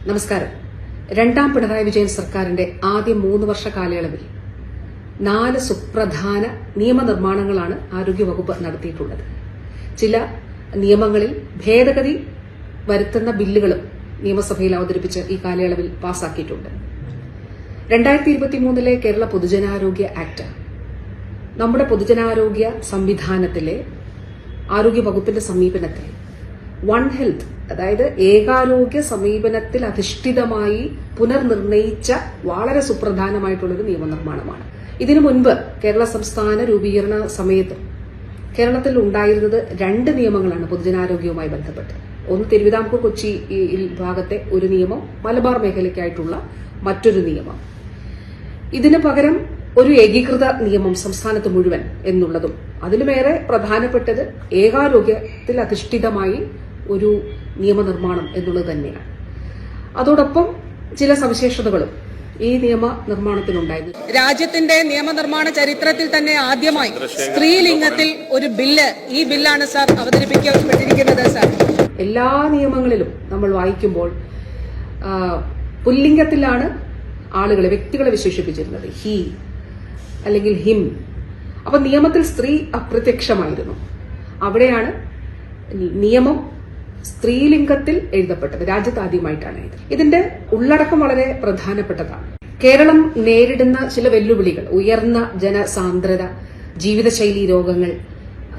നമസ്കാരം. രണ്ടാം പിണറായി വിജയൻ സർക്കാരിന്റെ ആദ്യ 3 വർഷ കാലയളവിൽ 4 സുപ്രധാന നിയമനിർമ്മാണങ്ങളാണ് ആരോഗ്യവകുപ്പ് നടത്തിയിട്ടുള്ളത്. ചില നിയമങ്ങളിൽ ഭേദഗതി വരുത്തുന്ന ബില്ലുകളും നിയമസഭയിൽ അവതരിപ്പിച്ച് ഈ കാലയളവിൽ പാസാക്കിയിട്ടുണ്ട്. 2023 കേരള പൊതുജനാരോഗ്യ ആക്ട് നമ്മുടെ പൊതുജനാരോഗ്യ സംവിധാനത്തിലെ ആരോഗ്യവകുപ്പിന്റെ സമീപനത്തെ വൺ ഹെൽത്ത്, അതായത് ഏകാരോഗ്യ സമീപനത്തിൽ അധിഷ്ഠിതമായി പുനർനിർണയിച്ച വളരെ സുപ്രധാനമായിട്ടുള്ളൊരു നിയമനിർമ്മാണമാണ്. ഇതിനു മുൻപ് കേരള സംസ്ഥാന രൂപീകരണ സമയത്തും കേരളത്തിൽ ഉണ്ടായിരുന്നത് 2 നിയമങ്ങളാണ് പൊതുജനാരോഗ്യവുമായി ബന്ധപ്പെട്ട്. ഒന്ന് തിരുവിതാംകൂർ കൊച്ചി ഭാഗത്തെ ഒരു നിയമം, മലബാർ മേഖലയ്ക്കായിട്ടുള്ള മറ്റൊരു നിയമം. ഇതിന് പകരം ഒരു ഏകീകൃത നിയമം സംസ്ഥാനത്ത് മുഴുവൻ എന്നുള്ളതും അതിലുമേറെ പ്രധാനപ്പെട്ടത് ഏകാരോഗ്യത്തിൽ അധിഷ്ഠിതമായി ഒരു നിയമനിർമ്മാണം എന്നുള്ളത് തന്നെയാണ്. അതോടൊപ്പം ചില സവിശേഷതകളും ഈ നിയമ നിർമ്മാണത്തിനുണ്ടായിരുന്നു. രാജ്യത്തിന്റെ നിയമനിർമ്മാണ ചരിത്രത്തിൽ തന്നെ ആദ്യമായി സ്ത്രീലിംഗത്തിൽ ഒരു ബില്ല്, ഈ ബില്ലാണ് സാർ അവതരിപ്പിക്കപ്പെട്ടിരിക്കുന്നത്. സാർ, എല്ലാ നിയമങ്ങളിലും നമ്മൾ വായിക്കുമ്പോൾ പുല്ലിംഗത്തിലാണ് ആളുകളെ, വ്യക്തികളെ വിശേഷിപ്പിച്ചിരുന്നത്, ഹി അല്ലെങ്കിൽ ഹിം. അപ്പൊ നിയമത്തിൽ സ്ത്രീ അപ്രത്യക്ഷമായിരുന്നു. അവിടെയാണ് നിയമം സ്ത്രീലിംഗത്തിൽ എഴുതപ്പെട്ടത്. രാജ്യത്ത് ആദ്യമായിട്ടാണ് ഇത്. ഇതിന്റെ ഉള്ളടക്കം വളരെ പ്രധാനപ്പെട്ടതാണ്. കേരളം നേരിടുന്ന ചില വെല്ലുവിളികൾ, ഉയർന്ന ജനസാന്ദ്രത, ജീവിതശൈലി രോഗങ്ങൾ,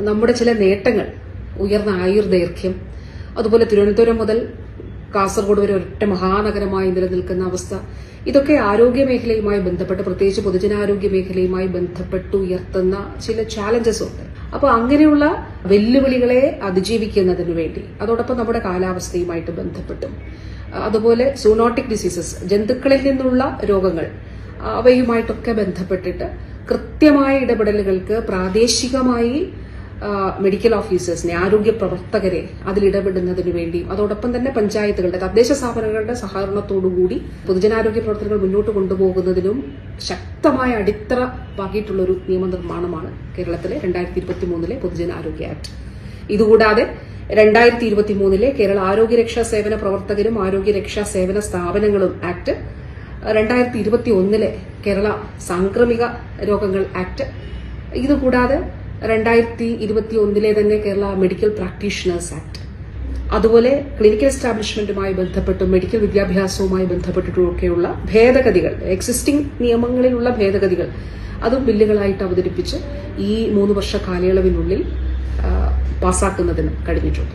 നമ്മുടെ ചില നേട്ടങ്ങൾ, ഉയർന്ന ആയുർദൈർഘ്യം, അതുപോലെ തിരുവനന്തപുരം മുതൽ കാസർഗോഡ് വരെ ഒരൊറ്റ മഹാനഗരമായി നിലനിൽക്കുന്ന അവസ്ഥ, ഇതൊക്കെ ആരോഗ്യ മേഖലയുമായി ബന്ധപ്പെട്ട്, പ്രത്യേകിച്ച് പൊതുജനാരോഗ്യ മേഖലയുമായി ബന്ധപ്പെട്ട് ഉയർത്തുന്ന ചില ചാലഞ്ചസ് ഉണ്ട്. അപ്പൊ അങ്ങനെയുള്ള വെല്ലുവിളികളെ അതിജീവിക്കുന്നതിനു വേണ്ടി, അതോടൊപ്പം നമ്മുടെ കാലാവസ്ഥയുമായിട്ട് ബന്ധപ്പെട്ടും, അതുപോലെ സൂണോട്ടിക് ഡിസീസസ്, ജന്തുക്കളിൽ നിന്നുള്ള രോഗങ്ങൾ, അവയുമായിട്ടൊക്കെ ബന്ധപ്പെട്ടിട്ട് കൃത്യമായ ഇടപെടലുകൾക്ക് പ്രാദേശികമായി മെഡിക്കൽ ഓഫീസേഴ്സിനെ, ആരോഗ്യ പ്രവർത്തകരെ അതിലിടപെടുന്നതിനു വേണ്ടിയും, അതോടൊപ്പം തന്നെ പഞ്ചായത്തുകളുടെ, തദ്ദേശ സ്ഥാപനങ്ങളുടെ സഹകരണത്തോടുകൂടി പൊതുജനാരോഗ്യ പ്രവർത്തനങ്ങൾ മുന്നോട്ട് കൊണ്ടുപോകുന്നതിനും ശക്തമായ അടിത്തറ പാകിയിട്ടുള്ളൊരു നിയമനിർമ്മാണമാണ് കേരളത്തിലെ 2023 പൊതുജനാരോഗ്യ ആക്ട്. ഇതുകൂടാതെ 2023 കേരള ആരോഗ്യരക്ഷാ സേവന പ്രവർത്തകരും ആരോഗ്യരക്ഷാ സേവന സ്ഥാപനങ്ങളും ആക്ട്, 2021 കേരള സാംക്രമിക രോഗങ്ങൾ ആക്ട്, ഇതുകൂടാതെ 2021 തന്നെ കേരള മെഡിക്കൽ പ്രാക്ടീഷണേഴ്സ് ആക്ട്, അതുപോലെ ക്ലിനിക്കൽ എസ്റ്റാബ്ലിഷ്മെന്റുമായി ബന്ധപ്പെട്ടും മെഡിക്കൽ വിദ്യാഭ്യാസവുമായി ബന്ധപ്പെട്ടിട്ടുമൊക്കെയുള്ള ഭേദഗതികൾ, എക്സിസ്റ്റിംഗ് നിയമങ്ങളിലുള്ള ഭേദഗതികൾ, അതും ബില്ലുകളായിട്ട് അവതരിപ്പിച്ച് ഈ 3 വർഷ കാലയളവിനുള്ളിൽ പാസാക്കുന്നതിന് കഴിഞ്ഞിട്ടുണ്ട്.